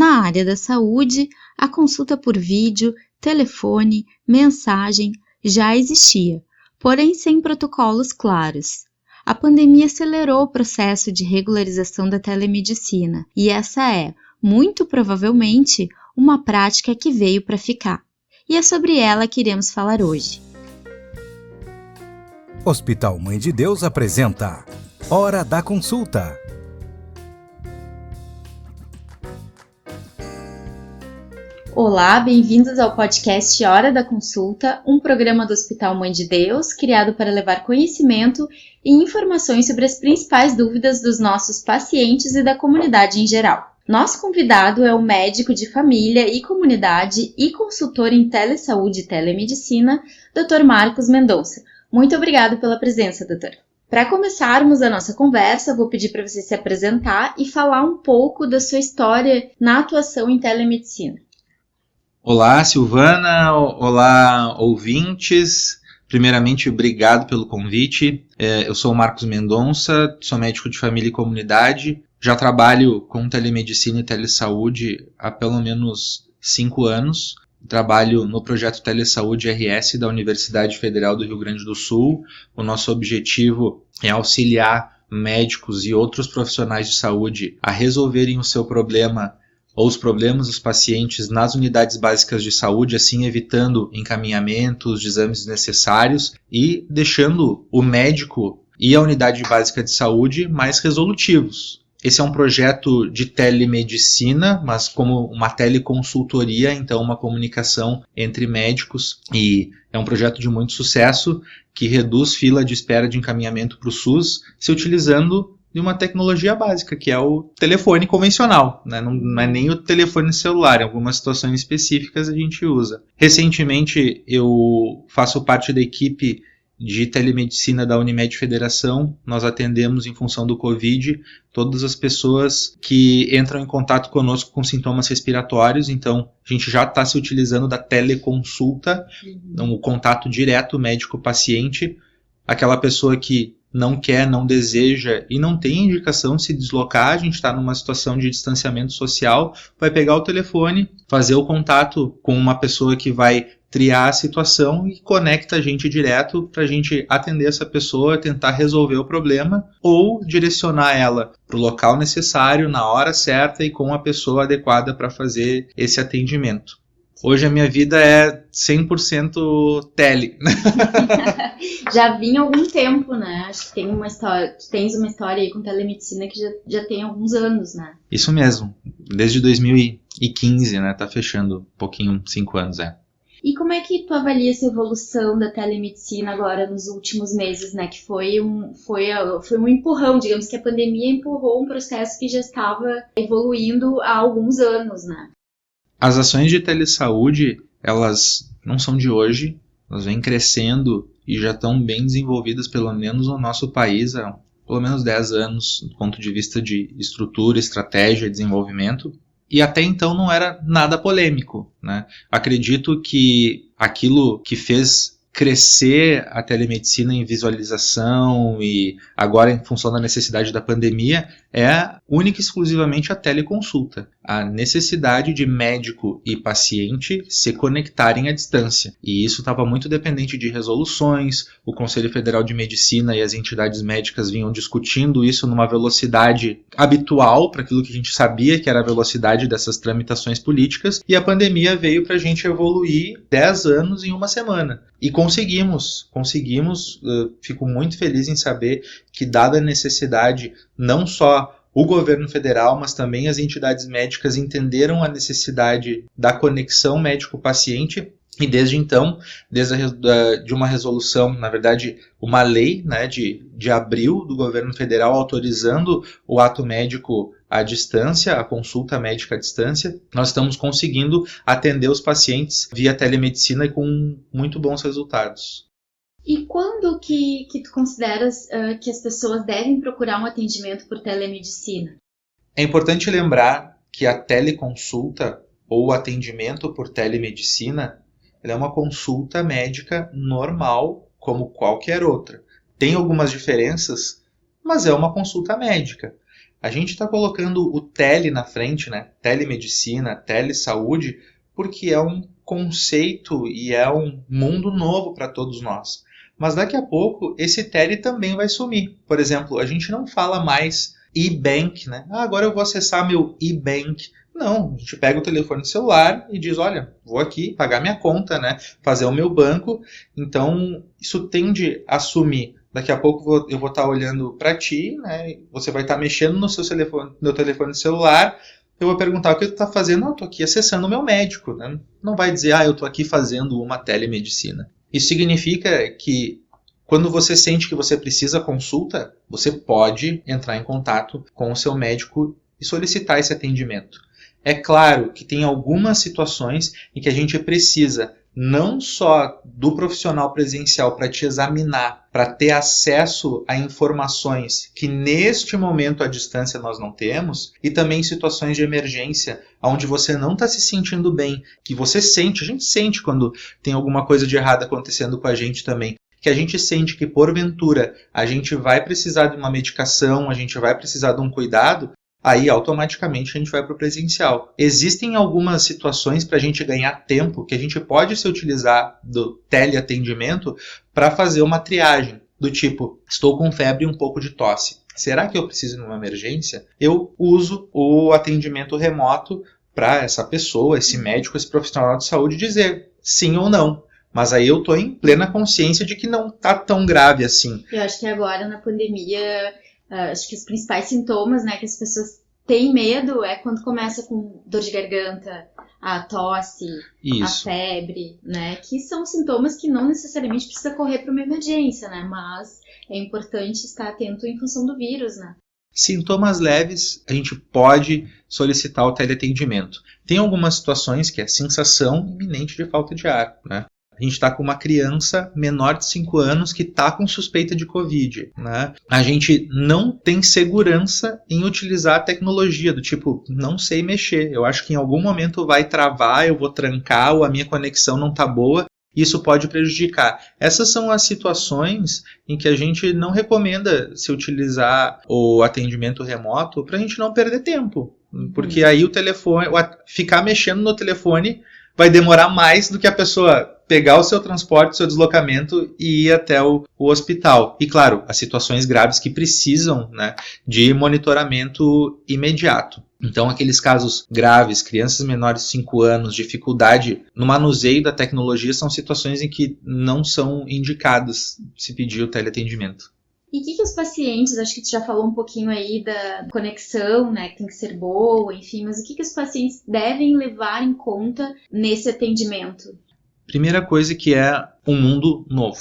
Na área da saúde, a consulta por vídeo, telefone, mensagem já existia, porém sem protocolos claros. A pandemia acelerou o processo de regularização da telemedicina e essa é, muito provavelmente, uma prática que veio para ficar. E é sobre ela que iremos falar hoje. Hospital Mãe de Deus apresenta Hora da Consulta. Olá, bem-vindos ao podcast Hora da Consulta, um programa do Hospital Mãe de Deus, criado para levar conhecimento e informações sobre as principais dúvidas dos nossos pacientes e da comunidade em geral. Nosso convidado é o médico de família e comunidade e consultor em telesaúde e telemedicina, Dr. Marcos Mendonça. Muito obrigado pela presença, doutor. Para começarmos a nossa conversa, vou pedir para você se apresentar e falar um pouco da sua história na atuação em telemedicina. Olá, Silvana. Olá, ouvintes. Primeiramente, obrigado pelo convite. Eu sou o Marcos Mendonça, sou médico de família e comunidade. Já trabalho com telemedicina e telesaúde há pelo menos 5 anos. Trabalho no projeto Telesaúde RS da Universidade Federal do Rio Grande do Sul. O nosso objetivo é auxiliar médicos e outros profissionais de saúde a resolverem o seu problema ou os problemas dos pacientes nas unidades básicas de saúde, assim evitando encaminhamentos de exames desnecessários e deixando o médico e a unidade básica de saúde mais resolutivos. Esse é um projeto de telemedicina, mas como uma teleconsultoria, então uma comunicação entre médicos, e é um projeto de muito sucesso que reduz fila de espera de encaminhamento para o SUS, se utilizando de uma tecnologia básica, que é o telefone convencional, né? Não é nem o telefone celular, em algumas situações específicas a gente usa. Recentemente eu faço parte da equipe de telemedicina da Unimed Federação. Nós atendemos, em função do Covid, todas as pessoas que entram em contato conosco com sintomas respiratórios, então a gente já está se utilizando da teleconsulta, o contato direto médico-paciente, aquela pessoa que não quer, não deseja e não tem indicação de se deslocar, a gente está numa situação de distanciamento social, vai pegar o telefone, fazer o contato com uma pessoa que vai triar a situação e conecta a gente direto para a gente atender essa pessoa, tentar resolver o problema ou direcionar ela para o local necessário, na hora certa e com a pessoa adequada para fazer esse atendimento. Hoje a minha vida é 100% tele. Já vinha há algum tempo, né? Acho que tens uma história aí com telemedicina que já tem alguns anos, né? Isso mesmo, desde 2015, né? Tá fechando um pouquinho, 5 anos, E como é que tu avalia essa evolução da telemedicina agora nos últimos meses, né? Que foi um empurrão, digamos que a pandemia empurrou um processo que já estava evoluindo há alguns anos, né? As ações de telesaúde, elas não são de hoje, elas vêm crescendo e já estão bem desenvolvidas, pelo menos no nosso país, há pelo menos 10 anos, do ponto de vista de estrutura, estratégia e desenvolvimento. E até então não era nada polêmico, né? Acredito que aquilo que fez crescer a telemedicina em visualização e agora em função da necessidade da pandemia é única e exclusivamente a teleconsulta. A necessidade de médico e paciente se conectarem à distância. E isso estava muito dependente de resoluções, o Conselho Federal de Medicina e as entidades médicas vinham discutindo isso numa velocidade habitual para aquilo que a gente sabia que era a velocidade dessas tramitações políticas, e a pandemia veio para a gente evoluir 10 anos em uma semana. E conseguimos, fico muito feliz em saber que, dada a necessidade, não só o governo federal, mas também as entidades médicas entenderam a necessidade da conexão médico-paciente e desde então, de uma resolução, na verdade, uma lei, né, de abril do governo federal autorizando o ato médico à distância, a consulta médica à distância, nós estamos conseguindo atender os pacientes via telemedicina e com muito bons resultados. E quando que tu consideras que as pessoas devem procurar um atendimento por telemedicina? É importante lembrar que a teleconsulta ou o atendimento por telemedicina ela é uma consulta médica normal, como qualquer outra. Tem algumas diferenças, mas é uma consulta médica. A gente está colocando o tele na frente, né? Telemedicina, telesaúde, porque é um conceito e é um mundo novo para todos nós. Mas daqui a pouco esse tele também vai sumir. Por exemplo, a gente não fala mais e-bank, né? Agora eu vou acessar meu e-bank. Não, a gente pega o telefone celular e diz, olha, vou aqui pagar minha conta, né? Fazer o meu banco. Então, isso tende a sumir. Daqui a pouco eu vou estar olhando para ti, né? Você vai estar mexendo no meu telefone celular. Eu vou perguntar o que tu está fazendo. Eu estou aqui acessando o meu médico, né? Não vai dizer, eu estou aqui fazendo uma telemedicina. Isso significa que quando você sente que você precisa consulta, você pode entrar em contato com o seu médico e solicitar esse atendimento. É claro que tem algumas situações em que a gente precisa não só do profissional presencial para te examinar, para ter acesso a informações que neste momento à distância nós não temos, e também situações de emergência, onde você não está se sentindo bem, que você sente, a gente sente quando tem alguma coisa de errado acontecendo com a gente também, que a gente sente que porventura a gente vai precisar de uma medicação, a gente vai precisar de um cuidado, aí automaticamente a gente vai para o presencial. Existem algumas situações para a gente ganhar tempo que a gente pode se utilizar do teleatendimento para fazer uma triagem, do tipo, estou com febre e um pouco de tosse. Será que eu preciso de uma emergência? Eu uso o atendimento remoto para essa pessoa, esse médico, esse profissional de saúde dizer sim ou não. Mas aí eu estou em plena consciência de que não está tão grave assim. Eu acho que agora na pandemia... acho que os principais sintomas, né, que as pessoas têm medo é quando começa com dor de garganta, a tosse, a febre, né, que são sintomas que não necessariamente precisa correr para uma emergência, né, mas é importante estar atento em função do vírus, né. Sintomas leves, a gente pode solicitar o teleatendimento. Tem algumas situações que é sensação iminente de falta de ar, né. A gente está com uma criança menor de 5 anos que está com suspeita de Covid, né? A gente não tem segurança em utilizar a tecnologia, do tipo, não sei mexer. Eu acho que em algum momento vai travar, eu vou trancar ou a minha conexão não está boa. Isso pode prejudicar. Essas são as situações em que a gente não recomenda se utilizar o atendimento remoto para a gente não perder tempo. Porque aí o telefone, ficar mexendo no telefone vai demorar mais do que a pessoa pegar o seu transporte, o seu deslocamento e ir até o hospital. E claro, as situações graves que precisam, né, de monitoramento imediato. Então, aqueles casos graves, crianças menores de 5 anos, dificuldade no manuseio da tecnologia, são situações em que não são indicadas se pedir o teleatendimento. E o que os pacientes, acho que tu já falou um pouquinho aí da conexão, né, que tem que ser boa, enfim, mas o que os pacientes devem levar em conta nesse atendimento? Primeira coisa que é um mundo novo.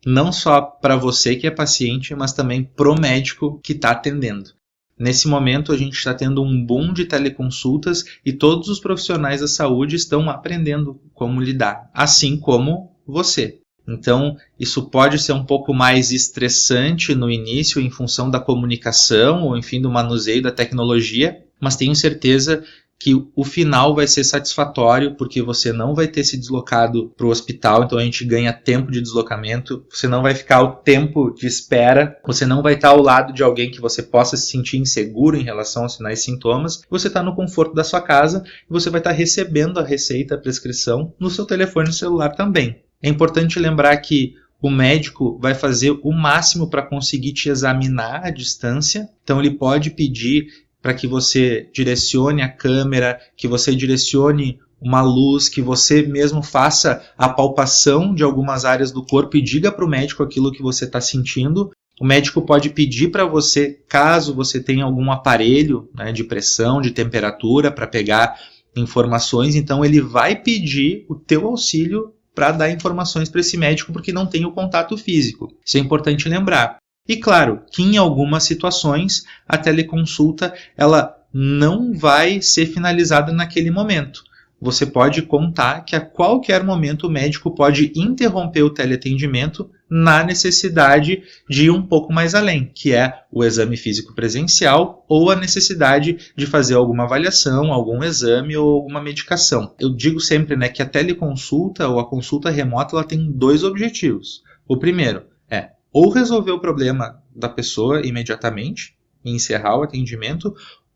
Não só para você que é paciente, mas também pro médico que está atendendo. Nesse momento a gente está tendo um boom de teleconsultas e todos os profissionais da saúde estão aprendendo como lidar, assim como você. Então, isso pode ser um pouco mais estressante no início em função da comunicação ou, enfim, do manuseio da tecnologia, mas tenho certeza que o final vai ser satisfatório porque você não vai ter se deslocado para o hospital, então a gente ganha tempo de deslocamento, você não vai ficar o tempo de espera, você não vai estar ao lado de alguém que você possa se sentir inseguro em relação aos sinais e sintomas, você está no conforto da sua casa e você vai estar recebendo a receita, a prescrição no seu telefone celular também. É importante lembrar que o médico vai fazer o máximo para conseguir te examinar à distância, então ele pode pedir para que você direcione a câmera, que você direcione uma luz, que você mesmo faça a palpação de algumas áreas do corpo e diga para o médico aquilo que você está sentindo. O médico pode pedir para você, caso você tenha algum aparelho, né, de pressão, de temperatura, para pegar informações, então ele vai pedir o teu auxílio para dar informações para esse médico, porque não tem o contato físico. Isso é importante lembrar. E claro, que em algumas situações a teleconsulta ela não vai ser finalizada naquele momento. Você pode contar que a qualquer momento o médico pode interromper o teleatendimento na necessidade de ir um pouco mais além, que é o exame físico presencial ou a necessidade de fazer alguma avaliação, algum exame ou alguma medicação. Eu digo sempre, né, que a teleconsulta ou a consulta remota ela tem 2 objetivos. O primeiro é ou resolver o problema da pessoa imediatamente, e encerrar o atendimento,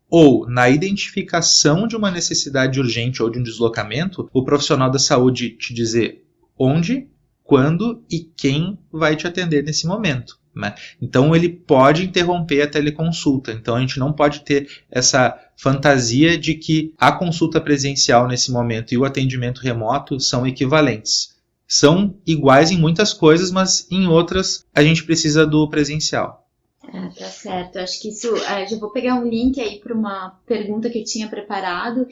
ou na identificação de uma necessidade urgente ou de um deslocamento, o profissional da saúde te dizer onde, quando e quem vai te atender nesse momento, né? Então ele pode interromper a teleconsulta. Então a gente não pode ter essa fantasia de que a consulta presencial nesse momento e o atendimento remoto são equivalentes. São iguais em muitas coisas, mas em outras a gente precisa do presencial. Tá certo. Acho que isso... já vou pegar um link aí para uma pergunta que eu tinha preparado,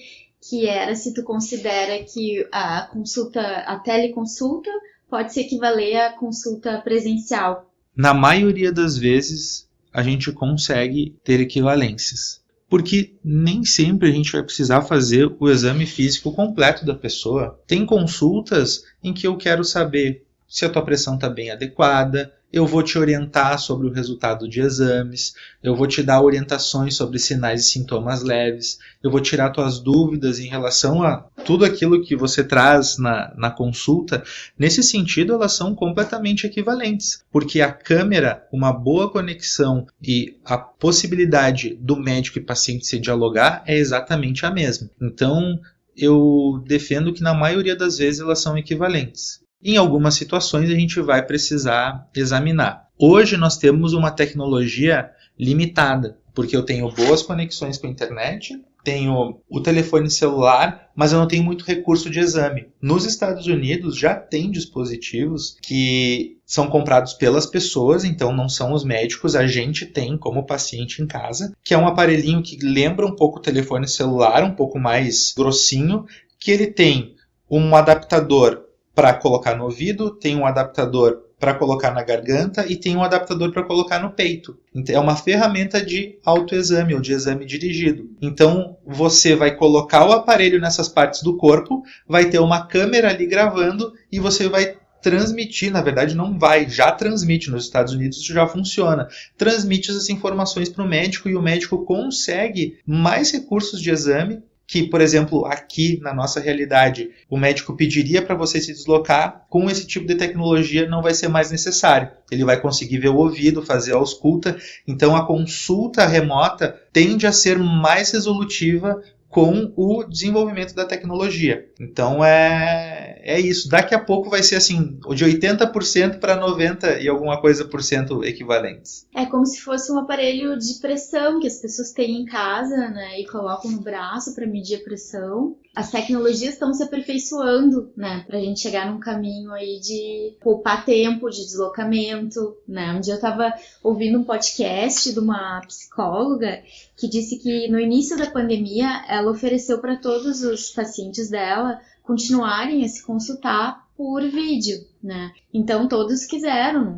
que era se tu considera que a teleconsulta pode se equivaler à consulta presencial. Na maioria das vezes, a gente consegue ter equivalências. Porque nem sempre a gente vai precisar fazer o exame físico completo da pessoa. Tem consultas em que eu quero saber se a tua pressão está bem adequada, eu vou te orientar sobre o resultado de exames, eu vou te dar orientações sobre sinais e sintomas leves, eu vou tirar tuas dúvidas em relação a tudo aquilo que você traz na consulta. Nesse sentido, elas são completamente equivalentes, porque a câmera, uma boa conexão e a possibilidade do médico e paciente se dialogar é exatamente a mesma. Então, eu defendo que na maioria das vezes elas são equivalentes. Em algumas situações a gente vai precisar examinar. Hoje nós temos uma tecnologia limitada, porque eu tenho boas conexões com a internet, tenho o telefone celular, mas eu não tenho muito recurso de exame. Nos Estados Unidos já tem dispositivos que são comprados pelas pessoas, então não são os médicos, a gente tem como paciente em casa, que é um aparelhinho que lembra um pouco o telefone celular, um pouco mais grossinho, que ele tem um adaptador para colocar no ouvido, tem um adaptador para colocar na garganta e tem um adaptador para colocar no peito. Então, é uma ferramenta de autoexame ou de exame dirigido. Então, você vai colocar o aparelho nessas partes do corpo, vai ter uma câmera ali gravando e você vai transmitir, na verdade não vai, já transmite, nos Estados Unidos isso já funciona, transmite essas informações para o médico e o médico consegue mais recursos de exame que, por exemplo, aqui na nossa realidade, o médico pediria para você se deslocar, com esse tipo de tecnologia não vai ser mais necessário. Ele vai conseguir ver o ouvido, fazer a ausculta. Então a consulta remota tende a ser mais resolutiva com o desenvolvimento da tecnologia. Então é isso. Daqui a pouco vai ser assim, de 80% para 90% e alguma coisa por cento equivalentes. É como se fosse um aparelho de pressão que as pessoas têm em casa, né, e colocam no braço para medir a pressão. As tecnologias estão se aperfeiçoando, né, para a gente chegar num caminho aí de poupar tempo de deslocamento, né. Um dia eu estava ouvindo um podcast de uma psicóloga que disse que no início da pandemia ela ofereceu para todos os pacientes dela continuarem a se consultar por vídeo, né? Então todos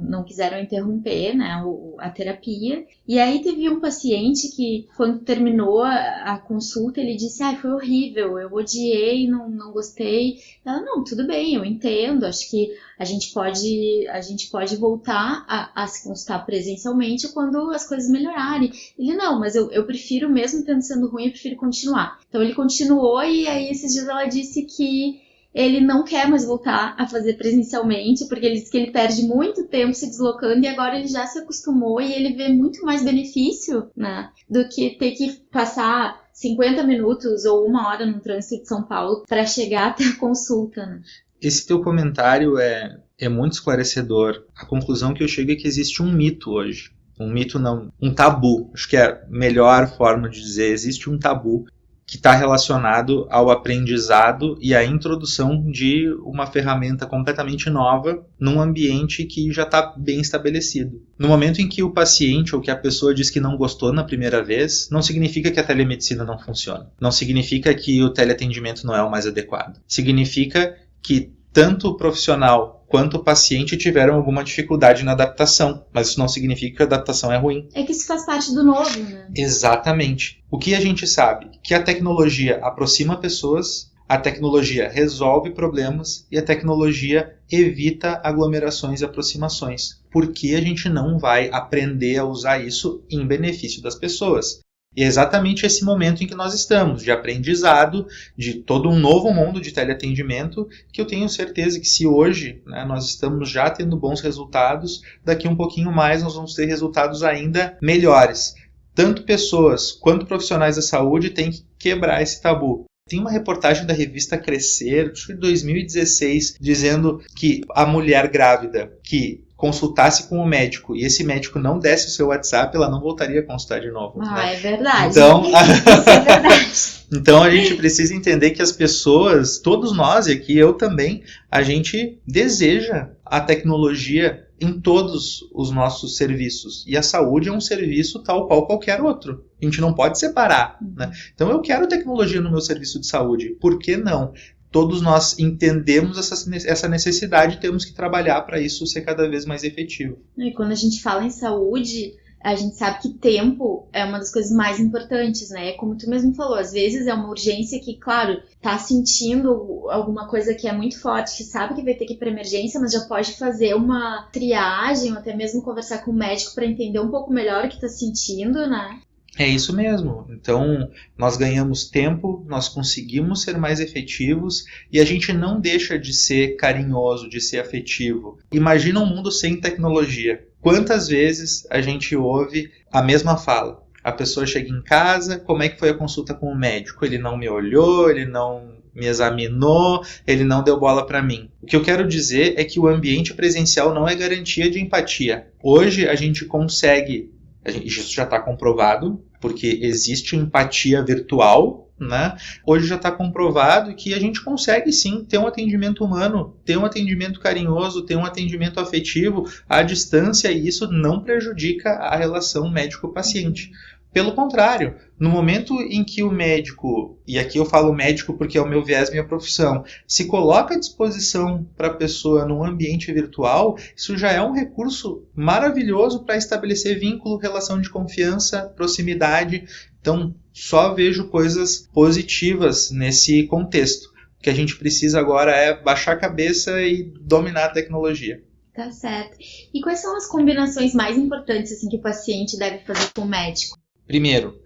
não quiseram interromper, né, a terapia. E aí teve um paciente que, quando terminou a consulta, ele disse: foi horrível, eu odiei, não gostei. Ela: não, tudo bem, eu entendo, acho que a gente pode voltar a se consultar presencialmente quando as coisas melhorarem. Ele: não, mas eu prefiro, mesmo tendo sendo ruim, eu prefiro continuar. Então ele continuou, e aí esses dias ela disse que ele não quer mais voltar a fazer presencialmente, porque ele diz que ele perde muito tempo se deslocando e agora ele já se acostumou e ele vê muito mais benefício, né, do que ter que passar 50 minutos ou 1 hora no trânsito de São Paulo para chegar até a consulta, né? Esse teu comentário é muito esclarecedor. A conclusão que eu chego é que existe um mito hoje. Um mito não, um tabu. Acho que é a melhor forma de dizer. Existe um tabu que está relacionado ao aprendizado e à introdução de uma ferramenta completamente nova num ambiente que já está bem estabelecido. No momento em que o paciente ou que a pessoa diz que não gostou na primeira vez, não significa que a telemedicina não funciona. Não significa que o teleatendimento não é o mais adequado. Significa que tanto o profissional quanto o paciente tiveram alguma dificuldade na adaptação, mas isso não significa que a adaptação é ruim. É que isso faz parte do novo, né? Exatamente. O que a gente sabe? Que a tecnologia aproxima pessoas, a tecnologia resolve problemas e a tecnologia evita aglomerações e aproximações. Por que a gente não vai aprender a usar isso em benefício das pessoas? E é exatamente esse momento em que nós estamos, de aprendizado, de todo um novo mundo de teleatendimento, que eu tenho certeza que se hoje, né, nós estamos já tendo bons resultados, daqui um pouquinho mais nós vamos ter resultados ainda melhores. tanto pessoas quanto profissionais da saúde têm que quebrar esse tabu. Tem uma reportagem da revista Crescer, de 2016, dizendo que a mulher grávida que consultasse com o médico e esse médico não desse o seu WhatsApp, ela não voltaria a consultar de novo. É verdade. Então, isso é verdade. Então a gente precisa entender que as pessoas, todos nós, e aqui eu também, a gente deseja a tecnologia em todos os nossos serviços. E a saúde é um serviço tal qual qualquer outro. A gente não pode separar, né? Então eu quero tecnologia no meu serviço de saúde. Por que não? Todos nós entendemos essa necessidade e temos que trabalhar para isso ser cada vez mais efetivo. E quando a gente fala em saúde, a gente sabe que tempo é uma das coisas mais importantes, né? Como tu mesmo falou, às vezes é uma urgência que, claro, tá sentindo alguma coisa que é muito forte, que sabe que vai ter que ir para emergência, mas já pode fazer uma triagem ou até mesmo conversar com o médico para entender um pouco melhor o que tá sentindo, né? É isso mesmo. Então, nós ganhamos tempo, nós conseguimos ser mais efetivos e a gente não deixa de ser carinhoso, de ser afetivo. Imagina um mundo sem tecnologia. Quantas vezes a gente ouve a mesma fala? A pessoa chega em casa, como é que foi a consulta com o médico? Ele não me olhou, ele não me examinou, ele não deu bola para mim. O que eu quero dizer é que o ambiente presencial não é garantia de empatia. Hoje a gente consegue, isso já está comprovado, porque existe empatia virtual, né? Hoje já está comprovado que a gente consegue sim ter um atendimento humano, ter um atendimento carinhoso, ter um atendimento afetivo à distância, e isso não prejudica a relação médico-paciente. Pelo contrário, no momento em que o médico, e aqui eu falo médico porque é o meu viés, minha profissão, se coloca à disposição para a pessoa num ambiente virtual, isso já é um recurso maravilhoso para estabelecer vínculo, relação de confiança, proximidade. Então, só vejo coisas positivas nesse contexto. O que a gente precisa agora é baixar a cabeça e dominar a tecnologia. Tá certo. E quais são as combinações mais importantes assim, que o paciente deve fazer com o médico? Primeiro,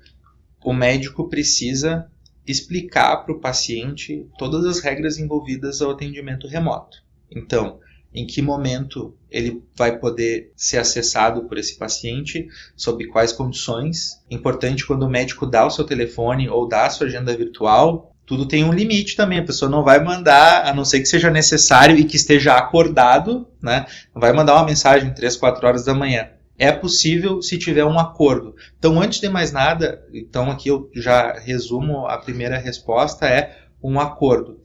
o médico precisa explicar para o paciente todas as regras envolvidas ao atendimento remoto. Então, em que momento ele vai poder ser acessado por esse paciente, sob quais condições. Importante, quando o médico dá o seu telefone ou dá a sua agenda virtual, tudo tem um limite também. A pessoa não vai mandar, a não ser que seja necessário e que esteja acordado, né? Não vai mandar uma mensagem 3, 4 horas da manhã. É possível se tiver um acordo. Então, antes de mais nada, então aqui eu já resumo a primeira resposta, é um acordo.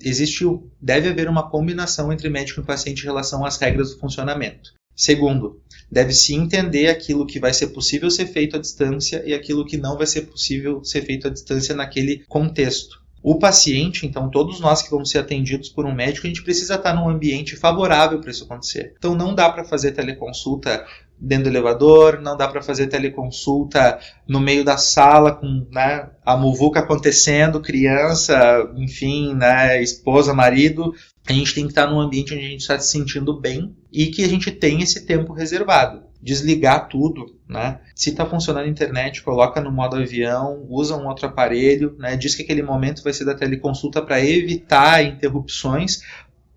Deve haver uma combinação entre médico e paciente em relação às regras do funcionamento. Segundo, deve-se entender aquilo que vai ser possível ser feito à distância e aquilo que não vai ser possível ser feito à distância naquele contexto. O paciente, então todos nós que vamos ser atendidos por um médico, a gente precisa estar num ambiente favorável para isso acontecer. Então não dá para fazer teleconsulta dentro do elevador, não dá para fazer teleconsulta no meio da sala com, né, a muvuca acontecendo, criança, enfim, né, esposa, marido. A gente tem que estar num ambiente onde a gente está se sentindo bem e que a gente tem esse tempo reservado. Desligar tudo, né? Se está funcionando a internet, coloca no modo avião, usa um outro aparelho, né? Diz que aquele momento vai ser da teleconsulta para evitar interrupções,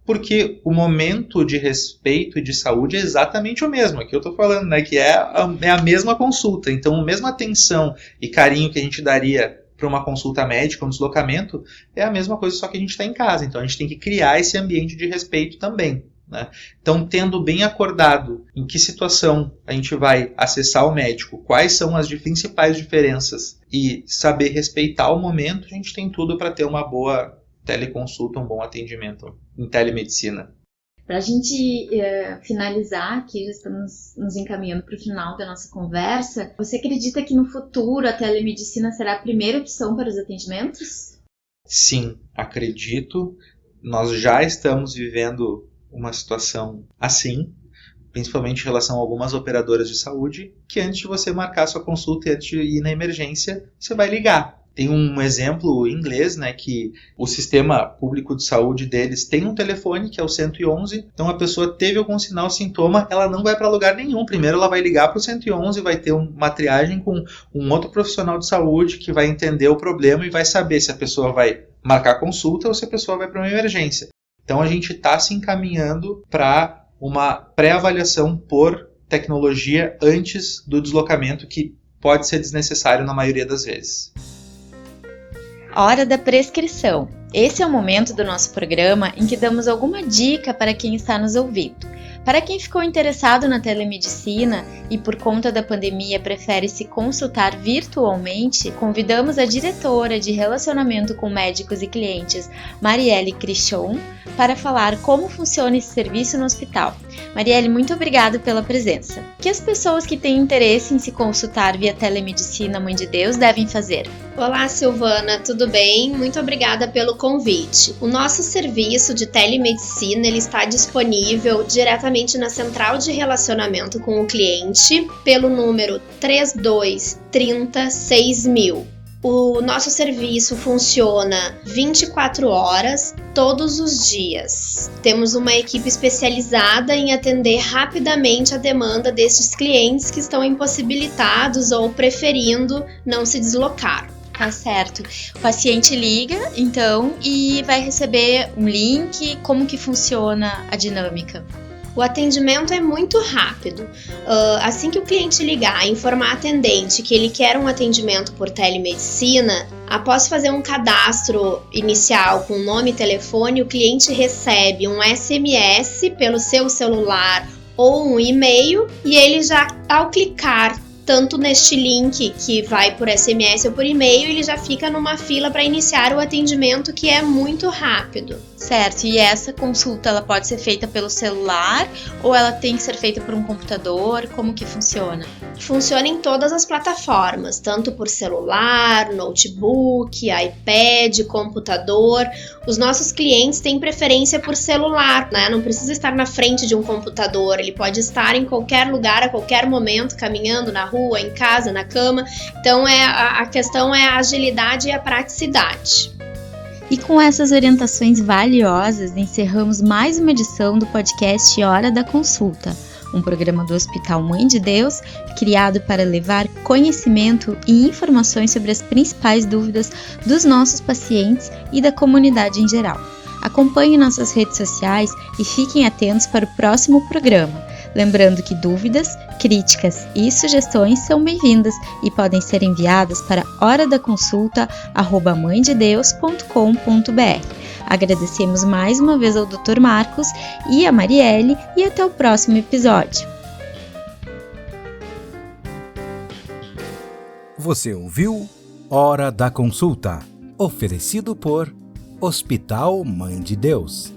porque o momento de respeito e de saúde é exatamente o mesmo. Aqui eu estou falando, né, que é a mesma consulta. Então, a mesma atenção e carinho que a gente daria para uma consulta médica, um deslocamento, é a mesma coisa, só que a gente está em casa. Então, a gente tem que criar esse ambiente de respeito também, né? Então, tendo bem acordado em que situação a gente vai acessar o médico, quais são as principais diferenças e saber respeitar o momento, a gente tem tudo para ter uma boa teleconsulta, um bom atendimento em telemedicina. Para a gente finalizar aqui, já estamos nos encaminhando para o final da nossa conversa, você acredita que no futuro a telemedicina será a primeira opção para os atendimentos? Sim, acredito. Nós já estamos vivendo uma situação assim, principalmente em relação a algumas operadoras de saúde, que antes de você marcar sua consulta e antes de ir na emergência, você vai ligar. Tem um exemplo em inglês, né, que o sistema público de saúde deles tem um telefone, que é o 111, então a pessoa teve algum sinal, sintoma, ela não vai para lugar nenhum. Primeiro ela vai ligar para o 111, vai ter uma triagem com um outro profissional de saúde que vai entender o problema e vai saber se a pessoa vai marcar consulta ou se a pessoa vai para uma emergência. Então a gente está se encaminhando para uma pré-avaliação por tecnologia antes do deslocamento, que pode ser desnecessário na maioria das vezes. Hora da prescrição. Esse é o momento do nosso programa em que damos alguma dica para quem está nos ouvindo. Para quem ficou interessado na telemedicina e por conta da pandemia prefere se consultar virtualmente, convidamos a diretora de relacionamento com médicos e clientes, Marielle Crichon, para falar como funciona esse serviço no hospital. Marielle, muito obrigada pela presença. O que as pessoas que têm interesse em se consultar via telemedicina Mãe de Deus devem fazer? Olá, Silvana, tudo bem? Muito obrigada pelo convite. O nosso serviço de telemedicina ele está disponível diretamente na central de relacionamento com o cliente pelo número 3230 6000. O nosso serviço funciona 24 horas, todos os dias. Temos uma equipe especializada em atender rapidamente a demanda desses clientes que estão impossibilitados ou preferindo não se deslocar. Tá certo. O paciente liga, então, e vai receber um link. Como que funciona a dinâmica? O atendimento é muito rápido. Assim que o cliente ligar e informar a atendente que ele quer um atendimento por telemedicina, após fazer um cadastro inicial com nome e telefone, o cliente recebe um SMS pelo seu celular ou um e-mail e ele já, ao clicar tanto neste link que vai por SMS ou por e-mail, ele já fica numa fila para iniciar o atendimento, que é muito rápido. Certo, e essa consulta ela pode ser feita pelo celular ou ela tem que ser feita por um computador? Como que funciona? Funciona em todas as plataformas, tanto por celular, notebook, iPad, computador. Os nossos clientes têm preferência por celular, né? Não precisa estar na frente de um computador, ele pode estar em qualquer lugar, a qualquer momento, caminhando na rua, em casa, na cama. Então a questão é a agilidade e a praticidade. E com essas orientações valiosas, encerramos mais uma edição do podcast Hora da Consulta, um programa do Hospital Mãe de Deus, criado para levar conhecimento e informações sobre as principais dúvidas dos nossos pacientes e da comunidade em geral. Acompanhe nossas redes sociais e fiquem atentos para o próximo programa. Lembrando que dúvidas, críticas e sugestões são bem-vindas e podem ser enviadas para horadaconsulta@mãededeus.com.br. Agradecemos mais uma vez ao Dr. Marcos e a Marielle e até o próximo episódio. Você ouviu Hora da Consulta, oferecido por Hospital Mãe de Deus.